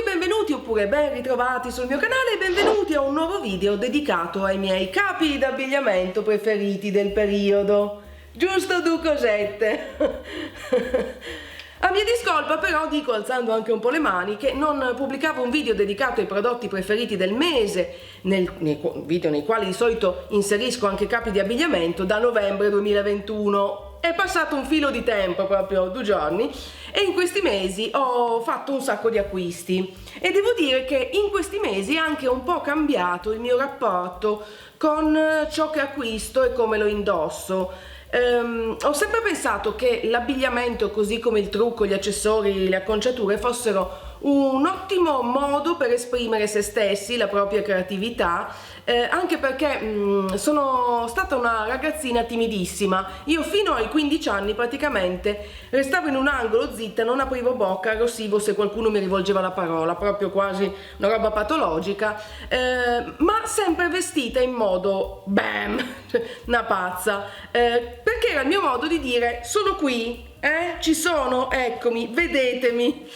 benvenuti oppure ben ritrovati sul mio canale e benvenuti a un nuovo video dedicato ai miei capi d'abbigliamento preferiti del periodo. Giusto due cosette. A mia discolpa però dico, alzando anche un po' le mani, che non pubblicavo un video dedicato ai prodotti preferiti del mese, video nei quali di solito inserisco anche capi di abbigliamento, da novembre 2021. È passato un filo di tempo, proprio 2 giorni, e in questi mesi ho fatto un sacco di acquisti e devo dire che in questi mesi è anche un po' cambiato il mio rapporto con ciò che acquisto e come lo indosso. Ho sempre pensato che l'abbigliamento, così come il trucco, gli accessori, le acconciature, fossero un ottimo modo per esprimere se stessi, la propria creatività, anche perché sono stata una ragazzina timidissima. Io fino ai 15 anni praticamente restavo in un angolo zitta, non aprivo bocca, arrossivo se qualcuno mi rivolgeva la parola, proprio quasi una roba patologica, ma sempre vestita in modo bam, una pazza, perché era il mio modo di dire: sono qui, ci sono, eccomi, vedetemi.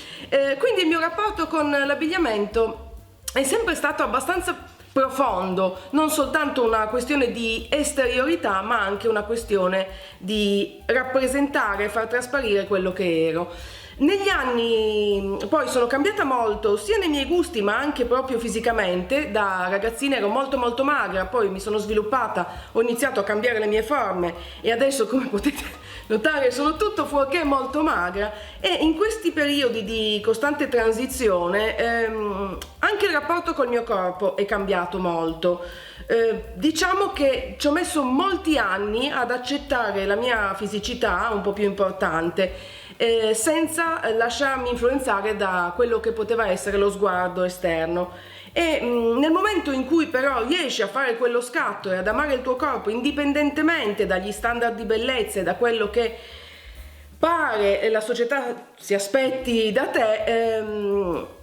Quindi il mio rapporto con l'abbigliamento è sempre stato abbastanza profondo, non soltanto una questione di esteriorità, ma anche una questione di rappresentare, far trasparire quello che ero. Negli anni poi sono cambiata molto, sia nei miei gusti ma anche proprio fisicamente. Da ragazzina ero molto magra, poi mi sono sviluppata, ho iniziato a cambiare le mie forme e adesso, come potete notare, sono tutto fuorché molto magra. E in questi periodi di costante transizione anche il rapporto col mio corpo è cambiato molto. Diciamo che ci ho messo molti anni ad accettare la mia fisicità un po' più importante, senza lasciarmi influenzare da quello che poteva essere lo sguardo esterno. E nel momento in cui però riesci a fare quello scatto e ad amare il tuo corpo indipendentemente dagli standard di bellezza e da quello che pare la società si aspetti da te,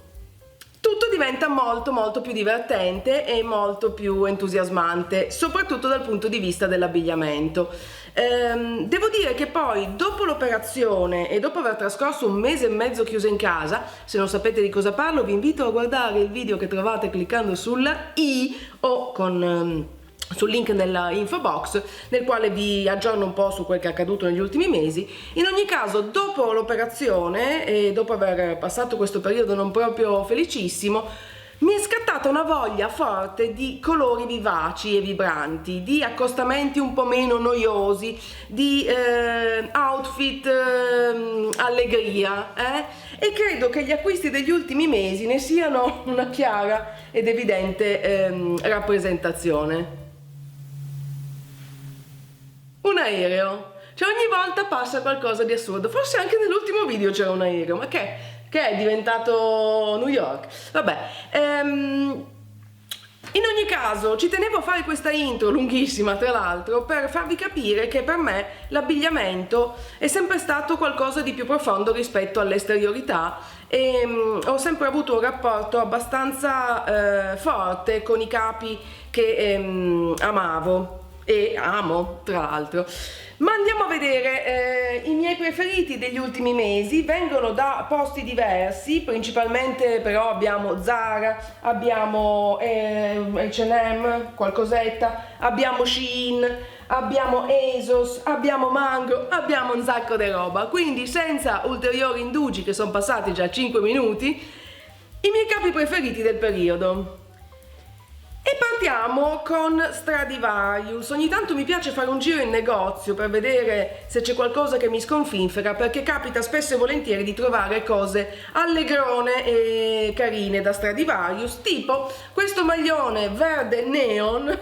tutto diventa molto più divertente e molto più entusiasmante, soprattutto dal punto di vista dell'abbigliamento. Devo dire che poi, dopo l'operazione e dopo aver trascorso 1 mese e mezzo chiusa in casa, se non sapete di cosa parlo vi invito a guardare il video che trovate cliccando sulla i o sul link nella info box, nel quale vi aggiorno un po' su quel che è accaduto negli ultimi mesi. In ogni caso, dopo l'operazione e dopo aver passato questo periodo non proprio felicissimo, mi è scattata una voglia forte di colori vivaci e vibranti, di accostamenti un po' meno noiosi, di outfit allegria, e credo che gli acquisti degli ultimi mesi ne siano una chiara ed evidente rappresentazione. Un aereo, cioè ogni volta passa qualcosa di assurdo, forse anche nell'ultimo video c'era un aereo, ma che è diventato New York? Vabbè, in ogni caso ci tenevo a fare questa intro lunghissima, tra l'altro, per farvi capire che per me l'abbigliamento è sempre stato qualcosa di più profondo rispetto all'esteriorità e ho sempre avuto un rapporto abbastanza forte con i capi che amavo e amo, tra l'altro. Ma andiamo a vedere. I miei preferiti degli ultimi mesi vengono da posti diversi, principalmente però abbiamo Zara, abbiamo H&M, qualcosetta, abbiamo Shein, abbiamo ASOS, abbiamo Mango, abbiamo un sacco di roba. Quindi, senza ulteriori indugi, che sono passati già 5 minuti, i miei capi preferiti del periodo. E partiamo con Stradivarius. Ogni tanto mi piace fare un giro in negozio per vedere se c'è qualcosa che mi sconfinfera, perché capita spesso e volentieri di trovare cose allegrone e carine da Stradivarius, tipo questo maglione verde neon,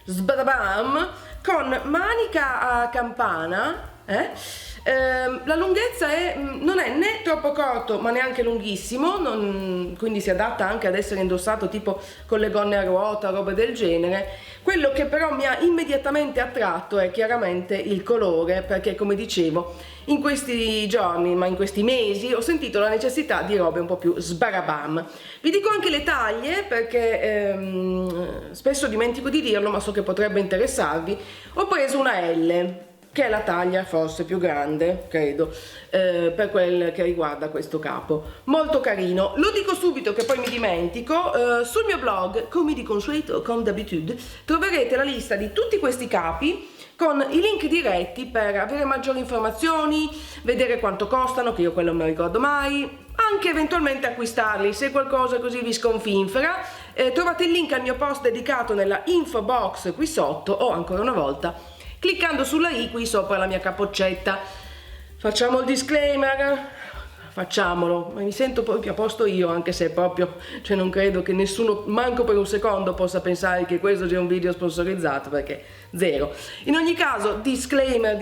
sbadabam, con manica a campana, la lunghezza non è né troppo corto ma neanche lunghissimo, quindi si adatta anche ad essere indossato tipo con le gonne a ruota, robe del genere. Quello che però mi ha immediatamente attratto è chiaramente il colore, perché come dicevo in questi giorni, ma in questi mesi, ho sentito la necessità di robe un po' più sbarabam. Vi dico anche le taglie perché spesso dimentico di dirlo, ma so che potrebbe interessarvi. Ho preso una L. che è la taglia forse più grande, credo, per quel che riguarda questo capo. Molto carino. Lo dico subito che poi mi dimentico, sul mio blog, come di consueto, comme d'habitude, troverete la lista di tutti questi capi con i link diretti per avere maggiori informazioni, vedere quanto costano, che io quello non me lo ricordo mai, anche eventualmente acquistarli se qualcosa così vi sconfinfera. Trovate il link al mio post dedicato nella info box qui sotto, o ancora una volta cliccando sulla i qui sopra la mia capoccetta. Facciamo il disclaimer, facciamolo, ma mi sento proprio a posto io, anche se proprio, cioè non credo che nessuno, manco per un secondo, possa pensare che questo sia un video sponsorizzato, perché zero. In ogni caso, disclaimer,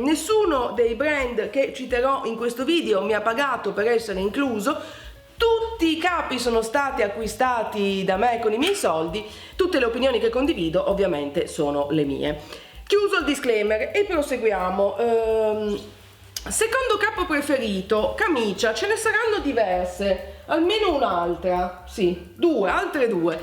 nessuno dei brand che citerò in questo video mi ha pagato per essere incluso. Tutti i capi sono stati acquistati da me con i miei soldi, tutte le opinioni che condivido ovviamente sono le mie. Chiuso il disclaimer e proseguiamo. Secondo capo preferito, camicia, ce ne saranno diverse, almeno un'altra, sì, altre due.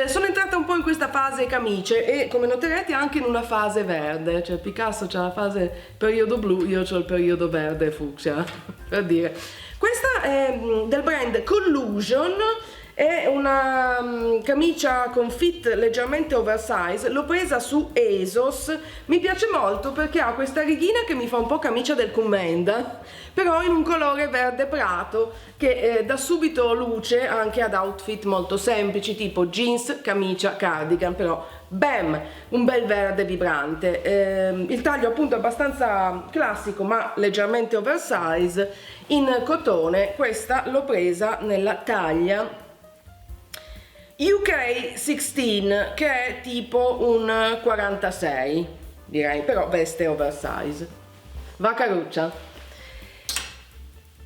Sono entrata un po' in questa fase camicie e come noterete anche in una fase verde, cioè Picasso c'ha la fase periodo blu, io c'ho il periodo verde fucsia, per dire. Questa è del brand Collusion, è una camicia con fit leggermente oversize, l'ho presa su ASOS, mi piace molto perché ha questa righina che mi fa un po' camicia del Commenda, però in un colore verde prato che dà subito luce anche ad outfit molto semplici tipo jeans, camicia, cardigan, però bam, un bel verde vibrante. Il taglio appunto è abbastanza classico ma leggermente oversize in cotone. Questa l'ho presa nella taglia UK 16 che è tipo un 46 direi, però veste oversize, va caruccia.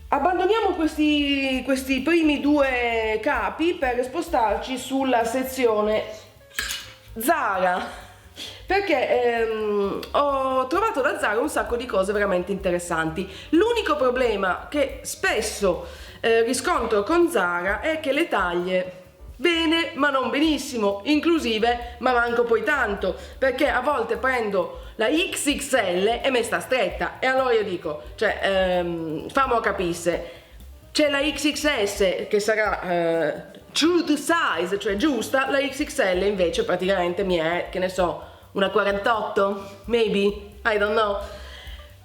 Abbandoniamo questi primi due capi per spostarci sulla sezione Zara, perché ho trovato da Zara un sacco di cose veramente interessanti. L'unico problema che spesso riscontro con Zara è che le taglie bene ma non benissimo, inclusive ma manco poi tanto, perché a volte prendo la XXL e me sta stretta e allora io dico, cioè famo capisse, c'è la XXS che sarà true to size, cioè giusta, la XXL invece praticamente mi è, che ne so, una 48, maybe, I don't know.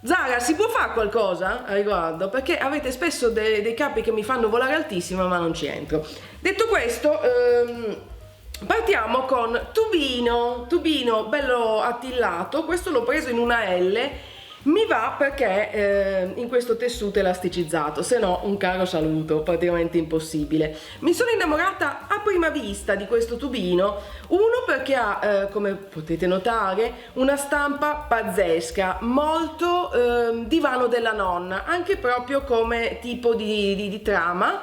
Zara, si può fare qualcosa a riguardo? Perché avete spesso dei capi che mi fanno volare altissimo ma non ci entro. Detto questo, partiamo con tubino bello attillato. Questo l'ho preso in una L, mi va perché in questo tessuto elasticizzato, se no un caro saluto, praticamente impossibile. Mi sono innamorata a prima vista di questo tubino, uno perché ha, come potete notare, una stampa pazzesca, molto divano della nonna, anche proprio come tipo di trama,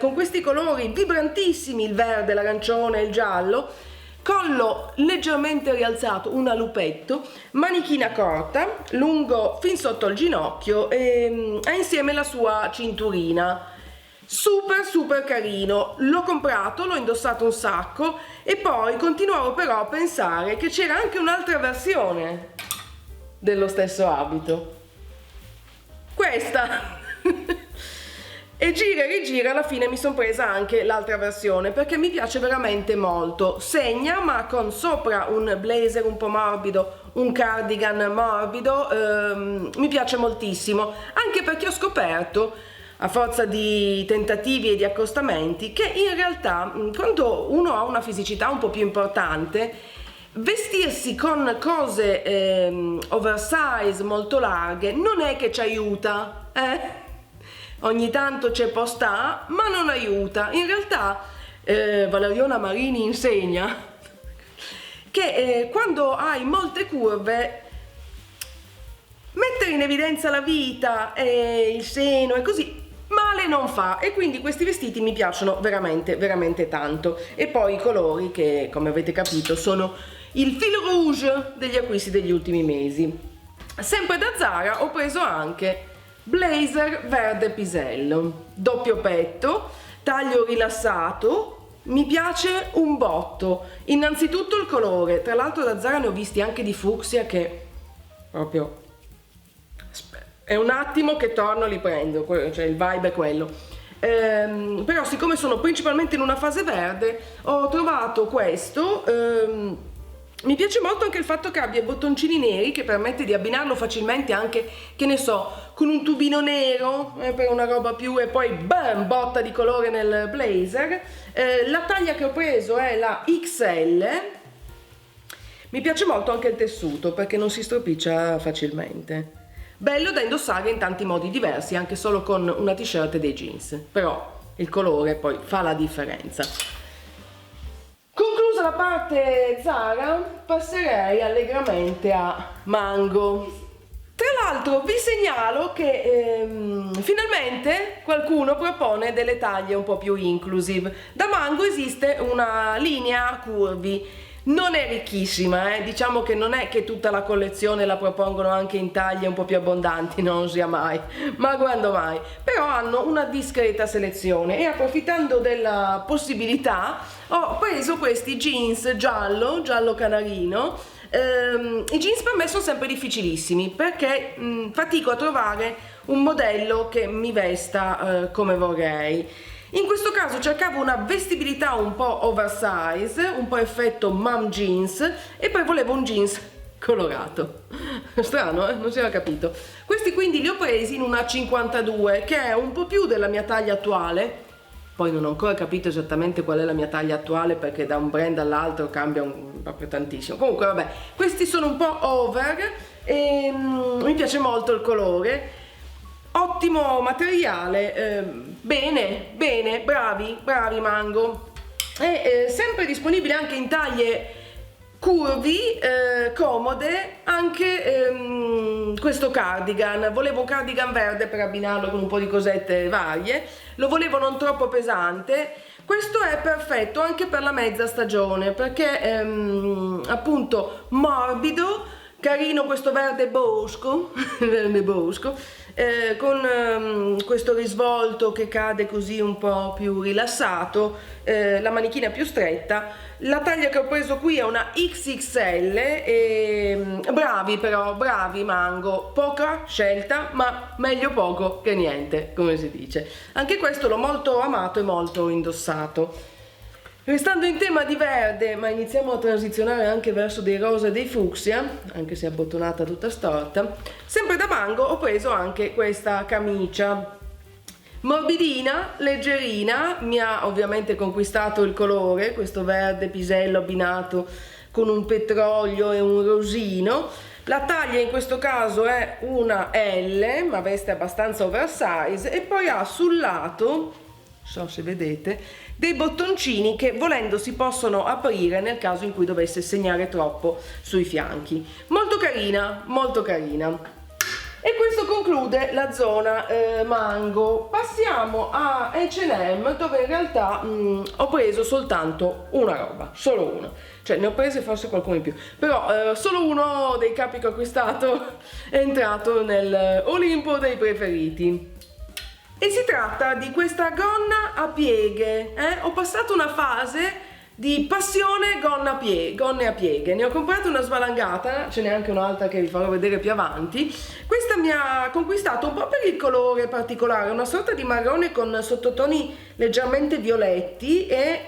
con questi colori vibrantissimi, il verde, l'arancione, il giallo. Collo leggermente rialzato, un alupetto, manichina corta, lungo fin sotto il ginocchio e ha insieme la sua cinturina. Super carino, l'ho comprato, l'ho indossato un sacco e poi continuavo però a pensare che c'era anche un'altra versione dello stesso abito. Questa! E gira e rigira, alla fine mi sono presa anche l'altra versione perché mi piace veramente molto. Segna, ma con sopra un blazer un po' morbido, un cardigan morbido, mi piace moltissimo. Anche perché ho scoperto, a forza di tentativi e di accostamenti, che in realtà quando uno ha una fisicità un po' più importante, vestirsi con cose oversize molto larghe non è che ci aiuta, ogni tanto c'è posta, ma non aiuta. In realtà Valeriona Marini insegna che quando hai molte curve, mettere in evidenza la vita e il seno e così male non fa, e quindi questi vestiti mi piacciono veramente tanto. E poi i colori che, come avete capito, sono il fil rouge degli acquisti degli ultimi mesi. Sempre da Zara ho preso anche blazer verde pisello, doppio petto, taglio rilassato, mi piace un botto. Innanzitutto il colore, tra l'altro da Zara ne ho visti anche di fucsia che proprio è un attimo che torno, li prendo, cioè il vibe è quello. Però siccome sono principalmente in una fase verde, ho trovato questo. Mi piace molto anche il fatto che abbia i bottoncini neri, che permette di abbinarlo facilmente anche, che ne so, con un tubino nero, per una roba più, e poi bam, botta di colore nel blazer. La taglia che ho preso è la XL. Mi piace molto anche il tessuto perché non si stropiccia facilmente. Bello da indossare in tanti modi diversi, anche solo con una t-shirt e dei jeans, però il colore poi fa la differenza. Conclusa la parte Zara, passerei allegramente a Mango. Tra l'altro vi segnalo che finalmente qualcuno propone delle taglie un po' più inclusive. Da Mango esiste una linea curvi. Non è ricchissima, diciamo che non è che tutta la collezione la propongono anche in taglie un po' più abbondanti, non sia mai, ma quando mai. Però hanno una discreta selezione e approfittando della possibilità ho preso questi jeans giallo canarino. I jeans per me sono sempre difficilissimi perché fatico a trovare un modello che mi vesta come vorrei. In questo caso cercavo una vestibilità un po' oversize, un po' effetto mom jeans, e poi volevo un jeans colorato. Strano, non si era capito. Questi quindi li ho presi in una 52, che è un po' più della mia taglia attuale. Poi non ho ancora capito esattamente qual è la mia taglia attuale perché da un brand all'altro cambia proprio tantissimo. Comunque vabbè, questi sono un po' over e mi piace molto il colore. Ottimo materiale, bene, bravi Mango. È sempre disponibile anche in taglie curvi, comode, anche questo cardigan. Volevo un cardigan verde per abbinarlo con un po' di cosette varie, lo volevo non troppo pesante. Questo è perfetto anche per la mezza stagione perché appunto morbido, carino, questo verde bosco, con questo risvolto che cade così un po' più rilassato, la manichina più stretta. La taglia che ho preso qui è una XXL e bravi Mango, poca scelta ma meglio poco che niente, come si dice. Anche questo l'ho molto amato e molto indossato. Restando in tema di verde, ma iniziamo a transizionare anche verso dei rosa e dei fucsia, anche se abbottonata tutta storta, sempre da Mango ho preso anche questa camicia. Morbidina, leggerina, mi ha ovviamente conquistato il colore, questo verde pisello abbinato con un petrolio e un rosino. La taglia in questo caso è una L, ma veste abbastanza oversize, e poi ha sul lato, non so se vedete, dei bottoncini che volendo si possono aprire nel caso in cui dovesse segnare troppo sui fianchi. Molto carina, molto carina. E questo conclude la zona Mango. Passiamo a H&M, dove in realtà ho preso soltanto una roba, solo una. Cioè ne ho prese forse qualcuno in più, però solo uno dei capi che ho acquistato è entrato nell'Olimpo dei preferiti. E si tratta di questa gonna a pieghe. Ho passato una fase di passione gonne a pieghe. Ne ho comprata una svalangata, ce n'è anche un'altra che vi farò vedere più avanti. Questa mi ha conquistato un po' per il colore particolare, una sorta di marrone con sottotoni leggermente violetti e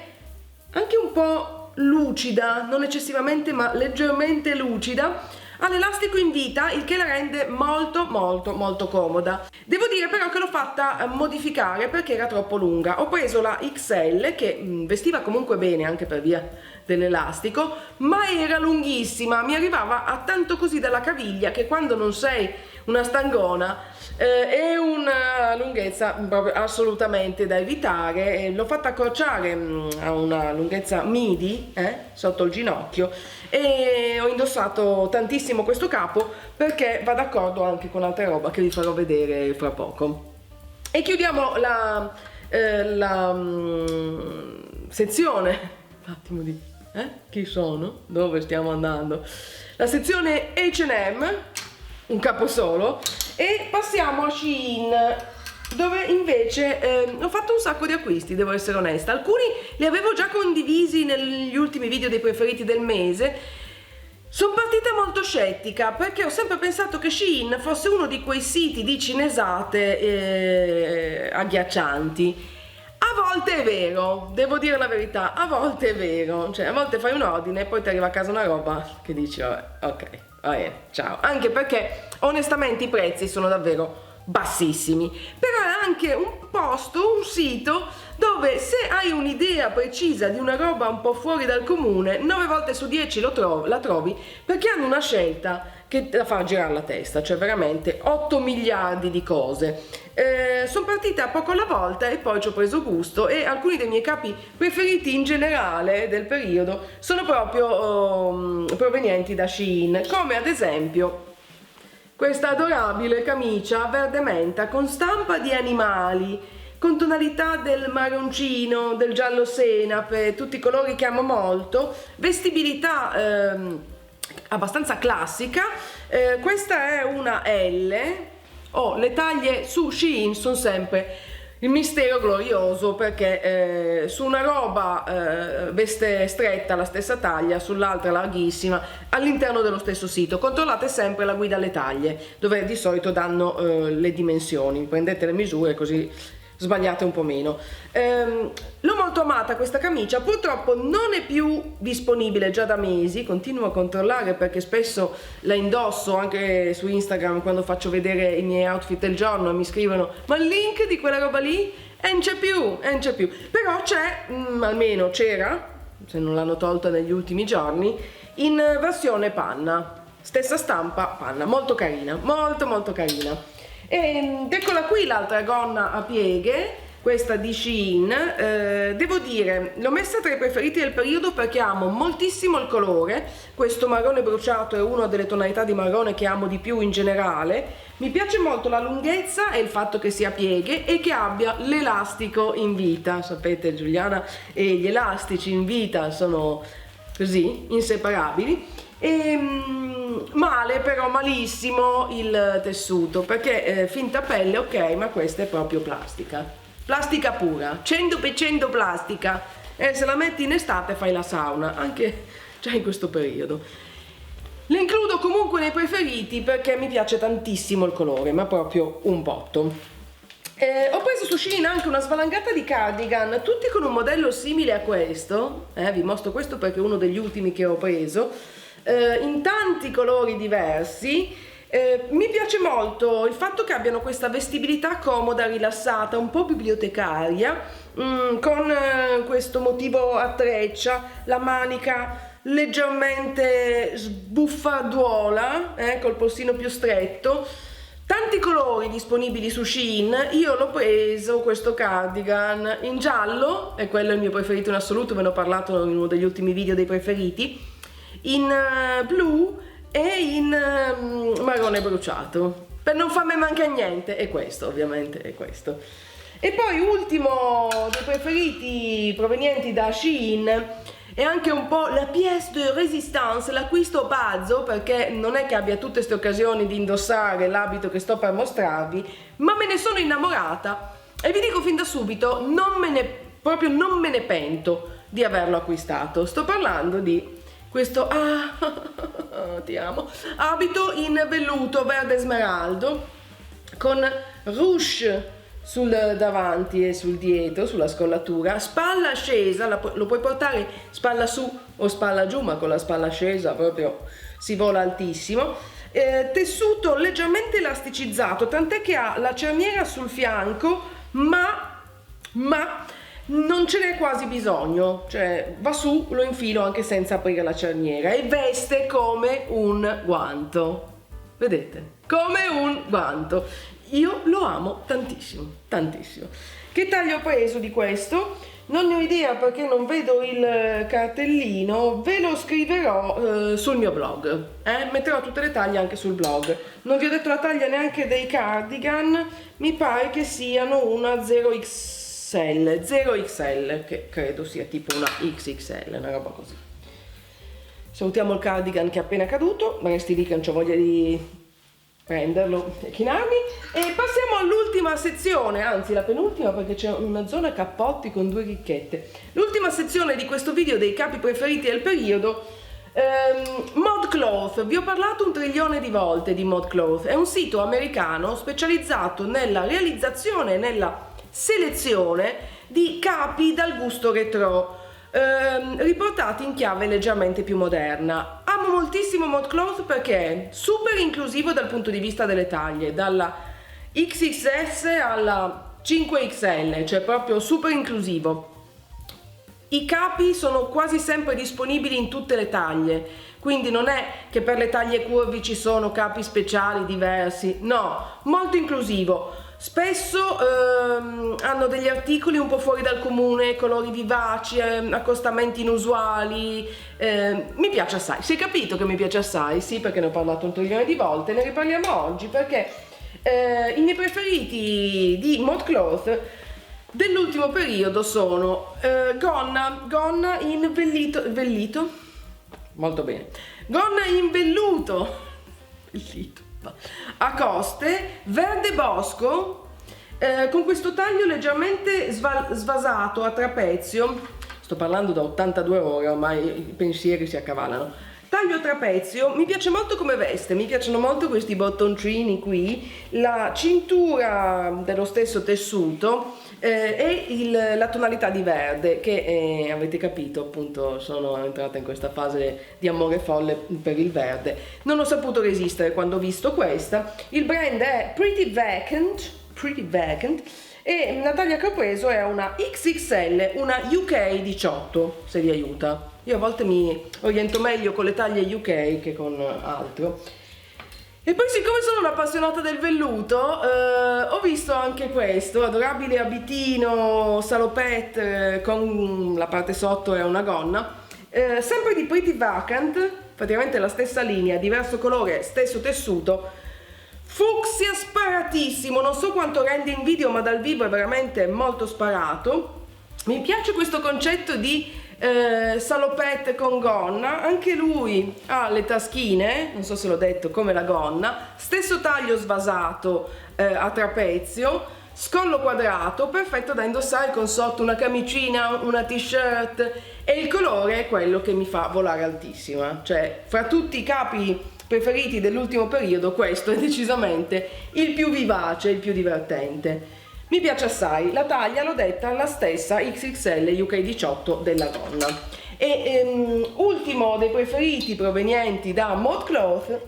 anche un po' lucida, non eccessivamente ma leggermente lucida. Ha l'elastico in vita, il che la rende molto comoda. Devo dire però che l'ho fatta modificare perché era troppo lunga. Ho preso la XL che vestiva comunque bene anche per via dell'elastico, ma era lunghissima, mi arrivava a tanto così dalla caviglia che quando non sei una stangona è una lunghezza proprio assolutamente da evitare. L'ho fatta accorciare a una lunghezza midi sotto il ginocchio e ho indossato tantissimo questo capo perché va d'accordo anche con altre roba che vi farò vedere fra poco. E chiudiamo la sezione, un attimo di chi sono? Dove stiamo andando? La sezione H&M, un capo solo, e passiamo a Shein. dove invece ho fatto un sacco di acquisti, devo essere onesta. Alcuni li avevo già condivisi negli ultimi video dei preferiti del mese. Sono partita molto scettica perché ho sempre pensato che Shein fosse uno di quei siti di cinesate agghiaccianti. A volte è vero, devo dire la verità, a volte è vero, cioè a volte fai un ordine e poi ti arriva a casa una roba che dici vabbè, ok, va bene, ciao. Anche perché onestamente i prezzi sono davvero bassissimi, però è anche un posto, un sito dove se hai un'idea precisa di una roba un po' fuori dal comune, 9 volte su 10 la trovi, perché hanno una scelta che da far girare la testa, cioè veramente 8 miliardi di cose. Sono partita poco alla volta e poi ci ho preso gusto, e alcuni dei miei capi preferiti in generale del periodo sono proprio provenienti da Shein, come ad esempio questa adorabile camicia verde menta con stampa di animali, con tonalità del marroncino, del giallo senape, tutti i colori che amo molto, vestibilità abbastanza classica. Questa è una L. Le taglie su Shein sono sempre il mistero glorioso, perché su una roba veste stretta la stessa taglia, sull'altra larghissima, all'interno dello stesso sito. Controllate sempre la guida alle taglie, dove di solito danno le dimensioni, prendete le misure così sbagliate un po' meno. L'ho molto amata questa camicia, purtroppo non è più disponibile già da mesi, continuo a controllare perché spesso la indosso anche su Instagram quando faccio vedere i miei outfit del giorno e mi scrivono ma il link di quella roba lì non c'è più, però c'è, almeno c'era, se non l'hanno tolta negli ultimi giorni, in versione panna, stessa stampa panna, molto carina, molto carina. Ed eccola qui l'altra gonna a pieghe, questa di Shein. Devo dire, l'ho messa tra i preferiti del periodo perché amo moltissimo il colore. Questo marrone bruciato è una delle tonalità di marrone che amo di più in generale. Mi piace molto la lunghezza e il fatto che sia a pieghe e che abbia l'elastico in vita. Sapete, Giuliana e gli elastici in vita sono così, inseparabili. Male, però malissimo il tessuto, perché finta pelle ok, ma questa è proprio plastica pura, 100% plastica, e se la metti in estate fai la sauna, anche già in questo periodo. Le includo comunque nei preferiti perché mi piace tantissimo il colore, ma proprio un botto. Ho preso su Shein anche una svalangata di cardigan, tutti con un modello simile a questo. Vi mostro questo perché è uno degli ultimi che ho preso, in tanti colori diversi. Mi piace molto il fatto che abbiano questa vestibilità comoda, rilassata, un po' bibliotecaria, con questo motivo a treccia, la manica leggermente sbuffaduola, col polsino più stretto. Tanti colori disponibili su Shein. Io l'ho preso questo cardigan in giallo, e quello è il mio preferito in assoluto, ve ne ho parlato in uno degli ultimi video dei preferiti, in blu e in marrone bruciato, per non farmi mancare niente. E questo ovviamente è questo. E poi ultimo dei preferiti provenienti da Shein è anche un po' la pièce de résistance, l'acquisto pazzo, perché non è che abbia tutte queste occasioni di indossare l'abito che sto per mostrarvi, ma me ne sono innamorata e vi dico fin da subito, non me ne pento di averlo acquistato. Sto parlando di questo ti amo, abito in velluto verde smeraldo con ruche sul davanti e sul dietro, sulla scollatura, spalla scesa, lo puoi portare spalla su o spalla giù, ma con la spalla scesa proprio si vola altissimo. Tessuto leggermente elasticizzato, tant'è che ha la cerniera sul fianco, ma non ce n'è quasi bisogno, cioè va su, lo infilo anche senza aprire la cerniera e veste come un guanto, vedete? Come un guanto. Io lo amo tantissimo, tantissimo. Che taglio ho preso di questo? Non ne ho idea perché non vedo il cartellino, ve lo scriverò sul mio blog, metterò tutte le taglie anche sul blog. Non vi ho detto la taglia neanche dei cardigan, mi pare che siano una 0XL, che credo sia tipo una XXL, una roba così. Salutiamo il cardigan che è appena caduto, resti lì che non c'ho voglia di prenderlo e chinarmi. E passiamo all'ultima sezione, anzi la penultima, perché c'è una zona cappotti con 2 ricchette. L'ultima sezione di questo video dei capi preferiti del periodo. ModCloth, vi ho parlato 1 trilione di volte di ModCloth, è un sito americano specializzato nella realizzazione e nella selezione di capi dal gusto retro, riportati in chiave leggermente più moderna. Amo moltissimo ModCloth perché è super inclusivo dal punto di vista delle taglie, dalla XXS alla 5XL, cioè proprio super inclusivo. I capi sono quasi sempre disponibili in tutte le taglie, quindi non è che per le taglie curvi ci sono capi speciali diversi, no, molto inclusivo. Spesso hanno degli articoli un po' fuori dal comune, colori vivaci, accostamenti inusuali, mi piace assai. Si è capito che mi piace assai? Sì, perché ne ho parlato 1 trilione di volte, ne riparliamo oggi perché i miei preferiti di ModCloth dell'ultimo periodo sono gonna in vellito, molto bene, gonna in velluto, a coste, verde bosco, con questo taglio leggermente svasato a trapezio. Sto parlando da 82 ore, ormai i pensieri si accavallano. Taglio trapezio, mi piace molto come veste, mi piacciono molto questi bottoncini qui, la cintura dello stesso tessuto e la tonalità di verde che avete capito, appunto sono entrata in questa fase di amore folle per il verde. Non ho saputo resistere quando ho visto questa. Il brand è Pretty Vacant e la taglia che ho preso è una XXL, una UK 18, se vi aiuta. Io a volte mi oriento meglio con le taglie UK che con altro. E poi, siccome sono un'appassionata del velluto, ho visto anche questo adorabile abitino salopette con la parte sotto è una gonna, sempre di Pretty Vacant, praticamente la stessa linea, diverso colore, stesso tessuto, fucsia sparatissimo, non so quanto rende in video, ma dal vivo è veramente molto sparato. Mi piace questo concetto di salopette con gonna, anche lui ha le taschine, non so se l'ho detto, come la gonna, stesso taglio svasato a trapezio, scollo quadrato, perfetto da indossare con sotto una camicina, una t-shirt, e il colore è quello che mi fa volare altissima, cioè fra tutti i capi preferiti dell'ultimo periodo questo è decisamente il più vivace, il più divertente. Mi piace assai, la taglia l'ho detta la stessa XXL UK 18 della gonna. E ultimo dei preferiti provenienti da ModCloth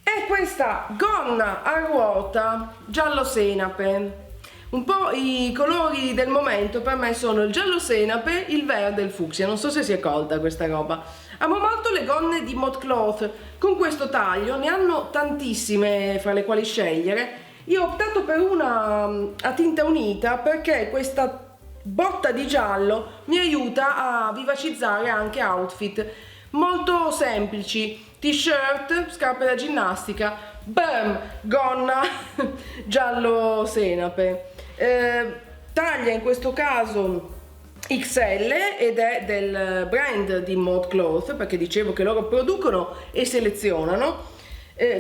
è questa gonna a ruota giallo senape. Un po' i colori del momento per me sono il giallo senape, il verde e il fucsia, non so se si è colta questa roba. Amo molto le gonne di ModCloth con questo taglio, ne hanno tantissime fra le quali scegliere. Io ho optato per una a tinta unita perché questa botta di giallo mi aiuta a vivacizzare anche outfit molto semplici, t-shirt, scarpe da ginnastica, bam, gonna giallo senape, taglia in questo caso XL ed è del brand di ModCloth, perché dicevo che loro producono e selezionano.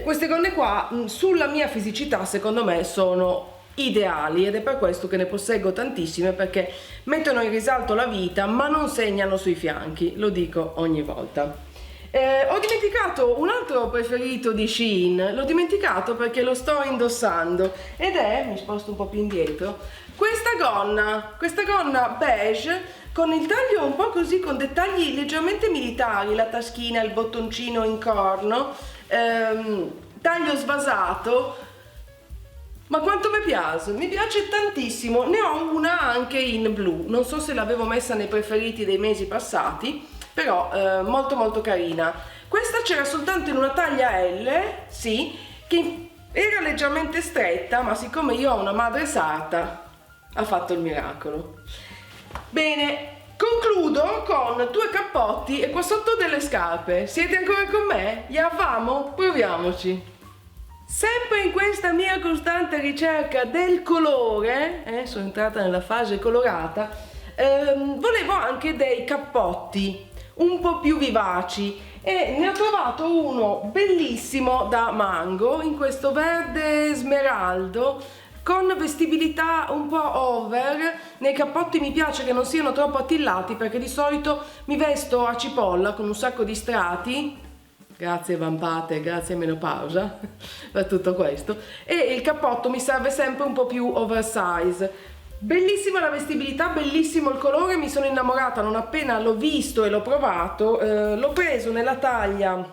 Queste gonne qua sulla mia fisicità secondo me sono ideali ed è per questo che ne posseggo tantissime, perché mettono in risalto la vita ma non segnano sui fianchi, lo dico ogni volta. Ho dimenticato un altro preferito di Shein, l'ho dimenticato perché lo sto indossando ed è, mi sposto un po' più indietro, questa gonna beige con il taglio un po' così, con dettagli leggermente militari, la taschina, il bottoncino in corno, taglio svasato, ma quanto mi piace tantissimo. Ne ho una anche in blu, non so se l'avevo messa nei preferiti dei mesi passati, però molto molto carina. Questa c'era soltanto in una taglia L, sì, che era leggermente stretta, ma siccome io ho una madre sarta ha fatto il miracolo. Bene, concludo con 2 cappotti e qua sotto delle scarpe. Siete ancora con me? Yavamo? Proviamoci. Sempre in questa mia costante ricerca del colore, sono entrata nella fase colorata, volevo anche dei cappotti un po' più vivaci e ne ho trovato uno bellissimo da Mango in questo verde smeraldo con vestibilità un po' over. Nei cappotti mi piace che non siano troppo attillati perché di solito mi vesto a cipolla con un sacco di strati, grazie vampate, grazie menopausa per tutto questo, e il cappotto mi serve sempre un po' più oversize. Bellissima la vestibilità, bellissimo il colore, mi sono innamorata non appena l'ho visto e l'ho provato. L'ho preso nella taglia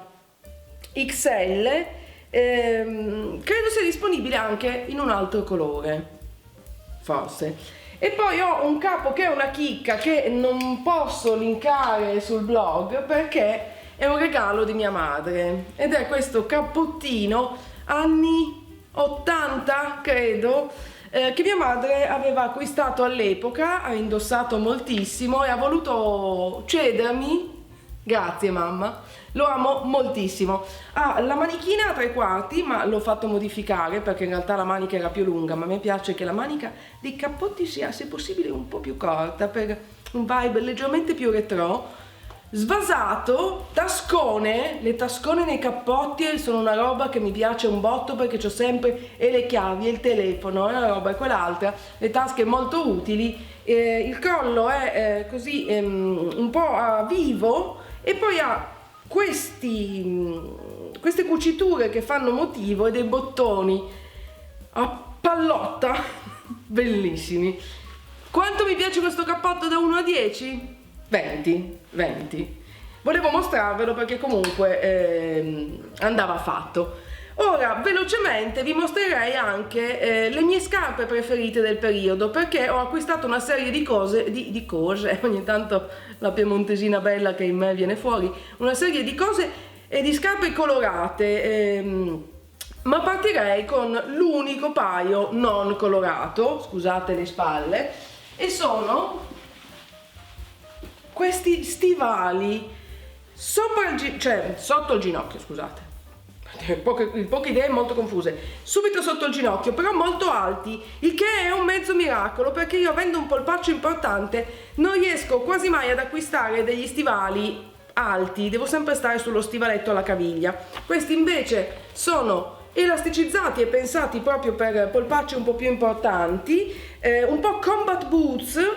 XL, credo sia disponibile anche in un altro colore, forse. E poi ho un capo che è una chicca che non posso linkare sul blog perché è un regalo di mia madre ed è questo cappottino anni 80 credo, che mia madre aveva acquistato all'epoca, ha indossato moltissimo e ha voluto cedermi. Grazie mamma, lo amo moltissimo. Ha la manichina a 3/4, ma l'ho fatto modificare perché in realtà la manica era più lunga, ma mi piace che la manica dei cappotti sia se possibile un po' più corta per un vibe leggermente più retro. Svasato, tascone, le tascone nei cappotti sono una roba che mi piace un botto perché c'ho sempre e le chiavi e il telefono e una roba e quell'altra, le tasche molto utili, il collo è così un po' a vivo e poi ha queste cuciture che fanno motivo e dei bottoni a pallotta bellissimi. Quanto mi piace questo cappotto da 1 a 10? 20. Volevo mostrarvelo perché comunque andava fatto. Ora velocemente vi mostrerei anche le mie scarpe preferite del periodo, perché ho acquistato una serie di cose, ogni tanto la piemontesina bella che in me viene fuori, una serie di cose e di scarpe colorate, ma partirei con l'unico paio non colorato, scusate le spalle, e sono questi stivali sotto il ginocchio, scusate, poche idee molto confuse, subito sotto il ginocchio, però molto alti, il che è un mezzo miracolo perché io, avendo un polpaccio importante, non riesco quasi mai ad acquistare degli stivali alti, devo sempre stare sullo stivaletto alla caviglia. Questi invece sono elasticizzati e pensati proprio per polpacci un po' più importanti, un po' combat boots.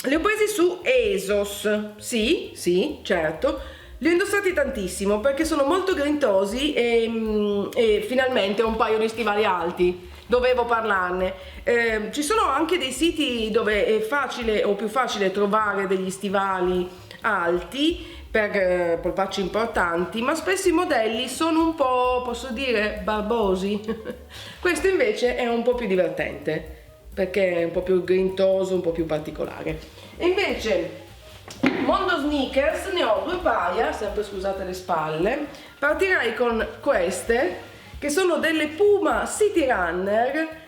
Li ho presi su ASOS, sì, certo, li ho indossati tantissimo perché sono molto grintosi e finalmente ho un paio di stivali alti, dovevo parlarne. Ci sono anche dei siti dove è facile o più facile trovare degli stivali alti per polpacci importanti, ma spesso i modelli sono un po', posso dire, barbosi. Questo invece è un po' più divertente perché è un po' più grintoso, un po' più particolare. E invece mondo sneakers ne ho 2 paia, sempre scusate le spalle. Partirei con queste che sono delle Puma City Runner.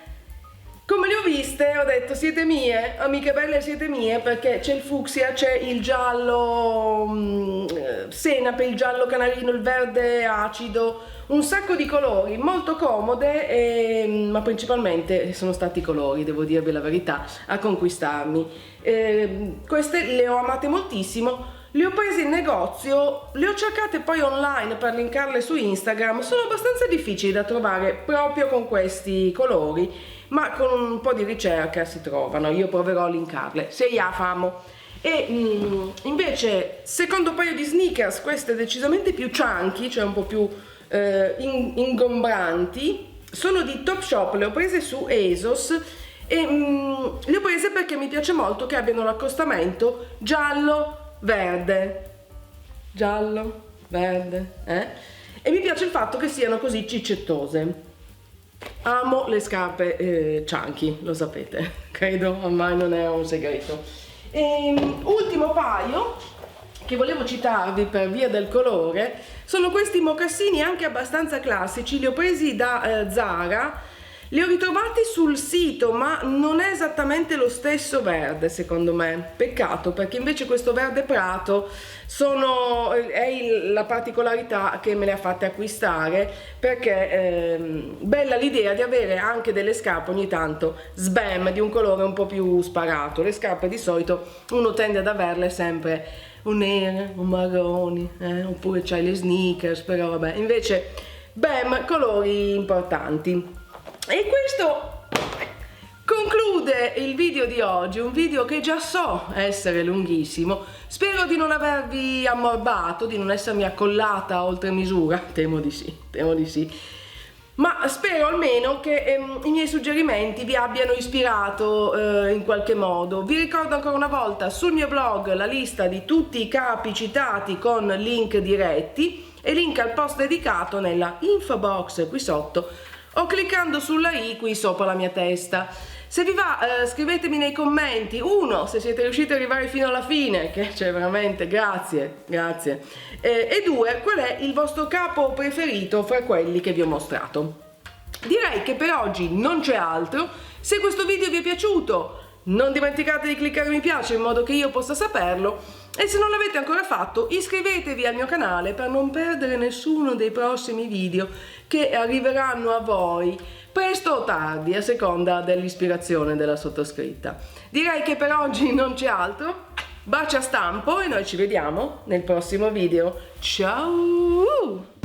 Come le ho viste ho detto siete mie, amiche belle, siete mie, perché c'è il fucsia, c'è il giallo senape, il giallo canarino, il verde acido, un sacco di colori, molto comode, ma principalmente sono stati i colori, devo dirvi la verità, a conquistarmi. Queste le ho amate moltissimo, le ho prese in negozio, le ho cercate poi online per linkarle su Instagram, sono abbastanza difficili da trovare proprio con questi colori, ma con un po' di ricerca si trovano, io proverò a linkarle, se ya famo. E invece secondo paio di sneakers, queste decisamente più chunky, cioè un po' più ingombranti, sono di Topshop, le ho prese su ASOS e le ho prese perché mi piace molto che abbiano l'accostamento giallo-verde, e mi piace il fatto che siano così ciccettose. Amo le scarpe chunky, lo sapete, credo ormai non è un segreto. Ultimo paio che volevo citarvi per via del colore sono questi mocassini anche abbastanza classici, li ho presi da Zara. Li ho ritrovati sul sito, ma non è esattamente lo stesso verde secondo me. Peccato, perché invece questo verde prato è la particolarità che me le ha fatte acquistare, perché bella l'idea di avere anche delle scarpe ogni tanto sbam di un colore un po' più sparato. Le scarpe di solito uno tende ad averle sempre o nere o marroni, oppure c'hai le sneakers, però vabbè, invece bam, colori importanti. E questo conclude il video di oggi, un video che già so essere lunghissimo. Spero di non avervi ammorbato, di non essermi accollata oltre misura, temo di sì, ma spero almeno che i miei suggerimenti vi abbiano ispirato in qualche modo. Vi ricordo ancora una volta sul mio blog la lista di tutti i capi citati con link diretti e link al post dedicato nella info box qui sotto o cliccando sulla i qui sopra la mia testa. Se vi va, scrivetemi nei commenti, uno, se siete riusciti ad arrivare fino alla fine, che c'è veramente, grazie, e due, qual è il vostro capo preferito fra quelli che vi ho mostrato. Direi che per oggi non c'è altro. Se questo video vi è piaciuto, non dimenticate di cliccare mi piace in modo che io possa saperlo, e se non l'avete ancora fatto iscrivetevi al mio canale per non perdere nessuno dei prossimi video che arriveranno a voi presto o tardi a seconda dell'ispirazione della sottoscritta. Direi che per oggi non c'è altro. Bacia stampo e noi ci vediamo nel prossimo video. Ciao!